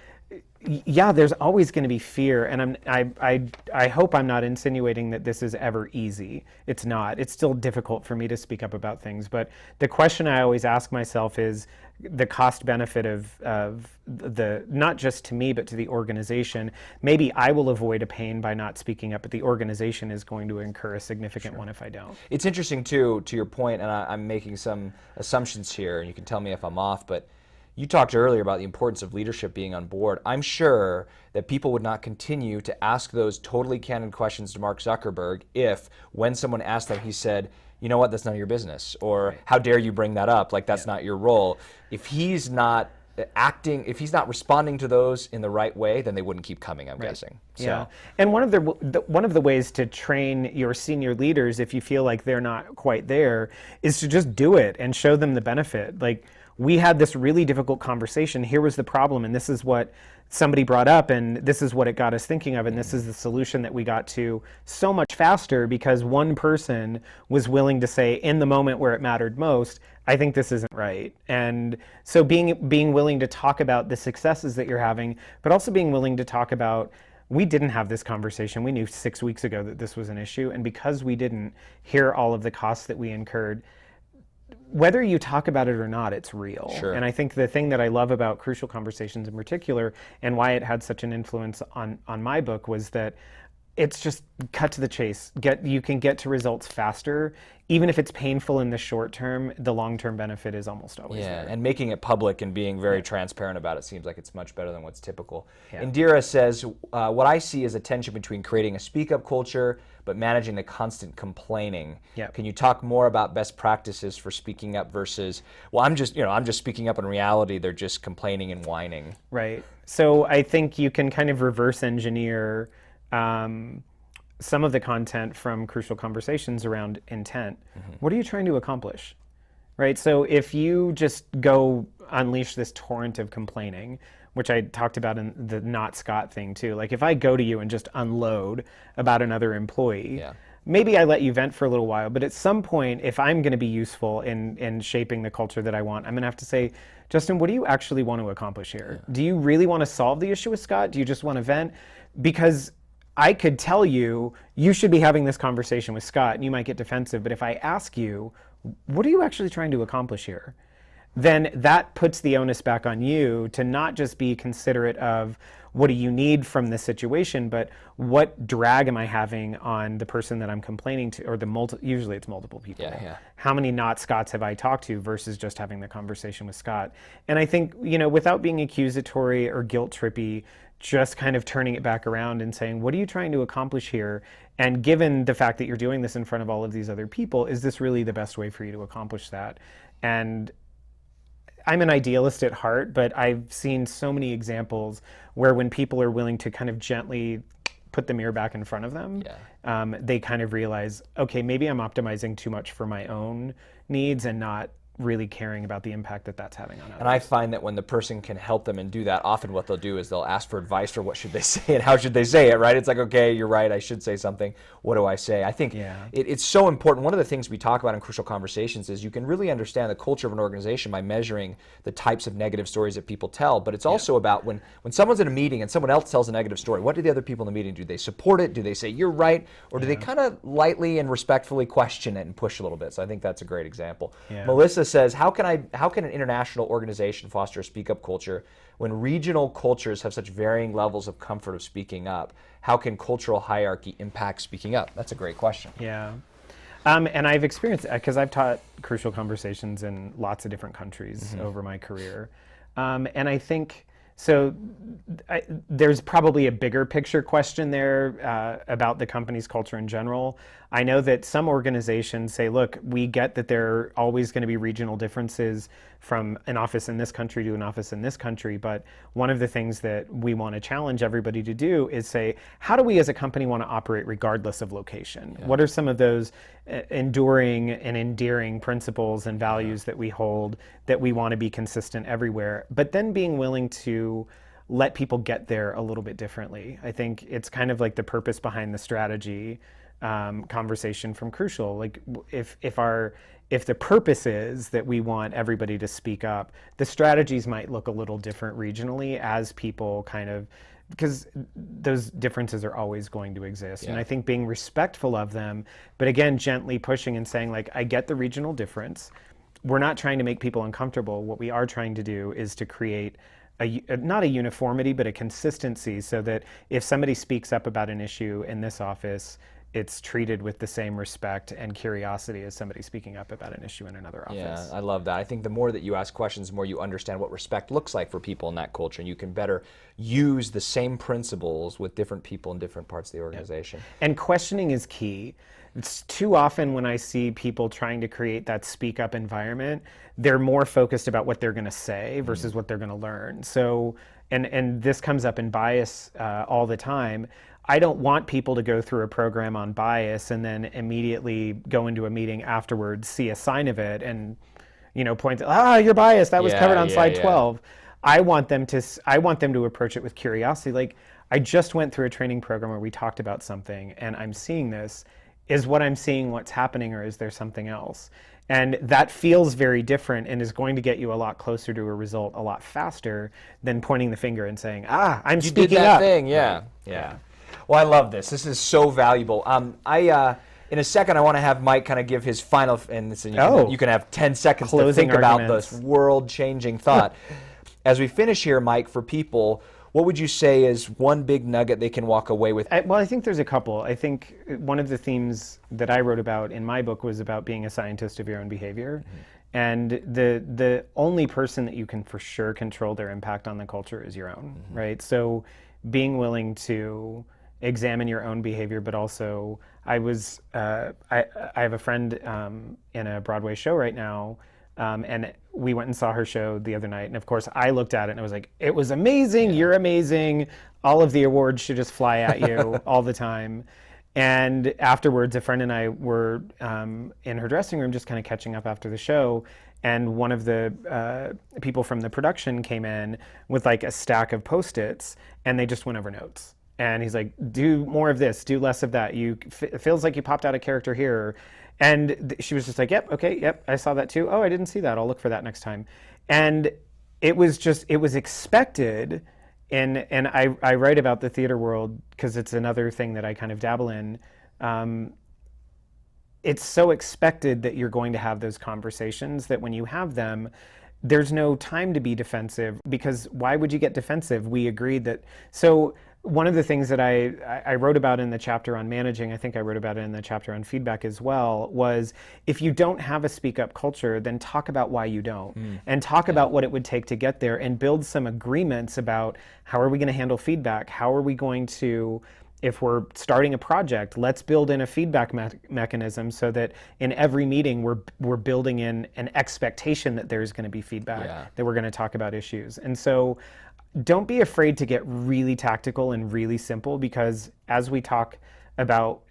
yeah, there's always going to be fear, and I hope I'm not insinuating that this is ever easy. It's not. It's still difficult for me to speak up about things, but the question I always ask myself is the cost benefit of the, not just to me, but to the organization. Maybe I will avoid a pain by not speaking up, but the organization is going to incur a significant one if I don't. It's interesting too, to your point, and I'm making some assumptions here, and you can tell me if I'm off, but you talked earlier about the importance of leadership being on board. I'm sure that people would not continue to ask those totally candid questions to Mark Zuckerberg if, when someone asked them, he said, you know what, that's none of your business, or how dare you bring that up, like that's not your role. If he's not if he's not responding to those in the right way, then they wouldn't keep coming, I'm guessing. So. Yeah, and one of the ways to train your senior leaders, if you feel like they're not quite there, is to just do it and show them the benefit. Like, we had this really difficult conversation, here was the problem, and this is what somebody brought up, and this is what it got us thinking of, and this is the solution that we got to so much faster because one person was willing to say, in the moment where it mattered most, I think this isn't right. And so being willing to talk about the successes that you're having, but also being willing to talk about, we didn't have this conversation. We knew 6 weeks ago that this was an issue, and because we didn't hear all of the costs that we incurred, whether you talk about it or not, it's real. Sure. And I think the thing that I love about Crucial Conversations in particular, and why it had such an influence on my book, was that it's just cut to the chase. You can get to results faster. Even if it's painful in the short term, the long-term benefit is almost always there. And making it public and being very transparent about it seems like it's much better than what's typical. Indira says, what I see is a tension between creating a speak-up culture but managing the constant complaining. Can you talk more about best practices for speaking up versus, well, I'm just speaking up, in reality they're just complaining and whining. Right. So I think you can kind of reverse engineer some of the content from Crucial Conversations around intent. What are you trying to accomplish? Right? So if you just go unleash this torrent of complaining, which I talked about in the not Scott thing too, like if I go to you and just unload about another employee, maybe I let you vent for a little while, but at some point, if I'm going to be useful in shaping the culture that I want, I'm going to have to say, Justin, what do you actually want to accomplish here? Do you really want to solve the issue with Scott? Do you just want to vent? Because I could tell you, you should be having this conversation with Scott, and you might get defensive, but if I ask you, what are you actually trying to accomplish here? Then that puts the onus back on you to not just be considerate of what do you need from this situation, but what drag am I having on the person that I'm complaining to, or usually it's multiple people. How many not Scotts have I talked to versus just having the conversation with Scott? And I think, without being accusatory or guilt trippy, just kind of turning it back around and saying, what are you trying to accomplish here? And given the fact that you're doing this in front of all of these other people, is this really the best way for you to accomplish that? And I'm an idealist at heart, but I've seen so many examples where when people are willing to kind of gently put the mirror back in front of them, they kind of realize, okay, maybe I'm optimizing too much for my own needs and not really caring about the impact that that's having on others. And I find that when the person can help them and do that, often what they'll do is they'll ask for advice for what should they say and how should they say it, right? It's like, okay, you're right, I should say something. What do I say? I think it's so important. One of the things we talk about in Crucial Conversations is you can really understand the culture of an organization by measuring the types of negative stories that people tell, but it's also about when someone's in a meeting and someone else tells a negative story, what do the other people in the meeting do? They support it? Do they say, you're right? Or do they kind of lightly and respectfully question it and push a little bit? So I think that's a great example. Melissa says, how can an international organization foster a speak-up culture when regional cultures have such varying levels of comfort of speaking up? How can cultural hierarchy impact speaking up? That's a great question. And I've experienced that because I've taught Crucial Conversations in lots of different countries over my career. And I think So there's probably a bigger picture question there about the company's culture in general. I know that some organizations say, look, we get that there are always going to be regional differences from an office in this country to an office in this country, but one of the things that we want to challenge everybody to do is say, how do we as a company want to operate regardless of location? Yeah. What are some of those enduring and endearing principles and values that we hold that we want to be consistent everywhere, but then being willing to let people get there a little bit differently. I think it's kind of like the purpose behind the strategy conversation from Crucial. Like if the purpose is that we want everybody to speak up, the strategies might look a little different regionally as people kind of, because those differences are always going to exist. Yeah. And I think being respectful of them, but again, gently pushing and saying like, I get the regional difference. We're not trying to make people uncomfortable. What we are trying to do is to create not a uniformity, but a consistency so that if somebody speaks up about an issue in this office, it's treated with the same respect and curiosity as somebody speaking up about an issue in another office. Yeah, I love that. I think the more that you ask questions, the more you understand what respect looks like for people in that culture, and you can better use the same principles with different people in different parts of the organization. Yep. And questioning is key. It's too often when I see people trying to create that speak up environment, they're more focused about what they're going to say versus what they're going to learn. So, and this comes up in bias all the time. I don't want people to go through a program on bias and then immediately go into a meeting afterwards, see a sign of it, and point you're biased. That was covered on slide 12. I want them to approach it with curiosity. Like, I just went through a training program where we talked about something, and I'm seeing this. Is what I'm seeing what's happening, or is there something else? And that feels very different and is going to get you a lot closer to a result a lot faster than pointing the finger and saying, I'm speaking up. You did that thing, yeah. Well, I love this. This is so valuable. In a second, I want to have Mike kind of give his final, and you can have 10 seconds to think about this world-changing thought. As we finish here, Mike, for people, what would you say is one big nugget they can walk away with? I think there's a couple. I think one of the themes that I wrote about in my book was about being a scientist of your own behavior. Mm-hmm. And the only person that you can for sure control their impact on the culture is your own, right? So being willing to examine your own behavior, but also I have a friend in a Broadway show right now, and we went and saw her show the other night. And of course, I looked at it and I was like, it was amazing. You're amazing. All of the awards should just fly at you all the time. And afterwards, a friend and I were in her dressing room just kind of catching up after the show. And one of the people from the production came in with like a stack of Post-its, and they just went over notes. And he's like, do more of this, do less of that. It feels like you popped out a character here. And she was just like, yep, I saw that too. Oh, I didn't see that. I'll look for that next time. And it was expected. And I write about the theater world because it's another thing that I kind of dabble in. It's so expected that you're going to have those conversations that when you have them, there's no time to be defensive, because why would you get defensive? We agreed that. So one of the things that I wrote about in the chapter on managing, I think I wrote about it in the chapter on feedback as well, was if you don't have a speak up culture, then talk about why you don't, and talk about what it would take to get there, and build some agreements about how are we going to handle feedback? How are we going to, if we're starting a project, let's build in a feedback mechanism so that in every meeting we're building in an expectation that there's going to be feedback, that we're going to talk about issues. And so don't be afraid to get really tactical and really simple, because as we talk about,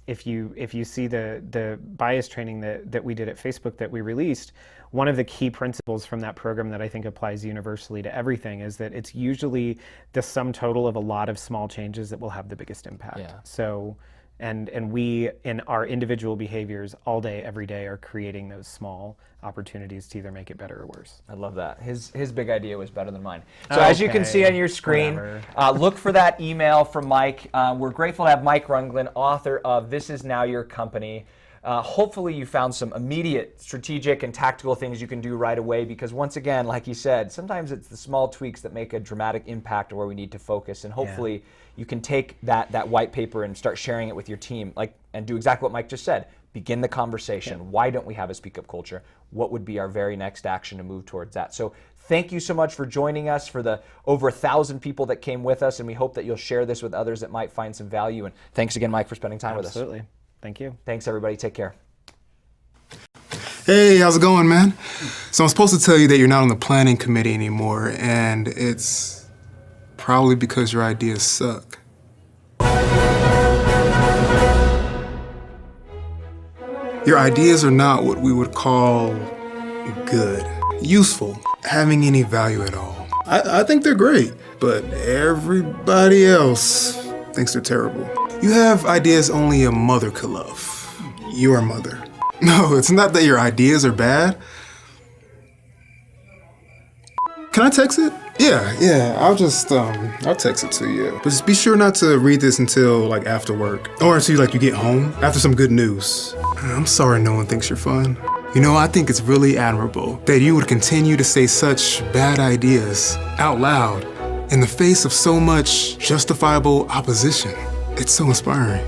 if you see the bias training that we did at Facebook that we released, one of the key principles from that program that I think applies universally to everything is that it's usually the sum total of a lot of small changes that will have the biggest impact. Yeah. So, and we in our individual behaviors all day, every day, are creating those small opportunities to either make it better or worse. I love that. His big idea was better than mine. So as you can see on your screen, look for that email from Mike. We're grateful to have Mike Rundgren, author of This Is Now Your Company. Hopefully you found some immediate strategic and tactical things you can do right away, because once again, like you said, sometimes it's the small tweaks that make a dramatic impact where we need to focus, and hopefully you can take that white paper and start sharing it with your team, and do exactly what Mike just said. begin the conversation. Why don't we have a speak up culture? What would be our very next action to move towards that? So thank you so much for joining us, for the over 1,000 people that came with us, and we hope that you'll share this with others that might find some value. And thanks again, Mike, for spending time with us. Absolutely. Thank you. Thanks, everybody. Take care. Hey, how's it going, man? So I'm supposed to tell you that you're not on the planning committee anymore, and it's probably because your ideas suck. Your ideas are not what we would call good, useful, having any value at all. I think they're great, but everybody else thinks they're terrible. You have ideas only a mother could love. Your mother. No, it's not that your ideas are bad. Can I text it? Yeah, I'll text it to you. But just be sure not to read this until like after work. Or until you get home, after some good news. I'm sorry no one thinks you're fun. You know, I think it's really admirable that you would continue to say such bad ideas out loud in the face of so much justifiable opposition. It's so inspiring.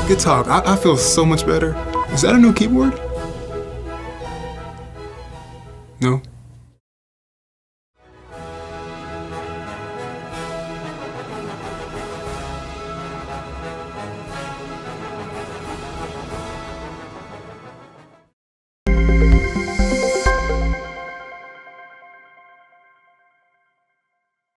Good talk. I feel so much better. Is that a new keyboard? No?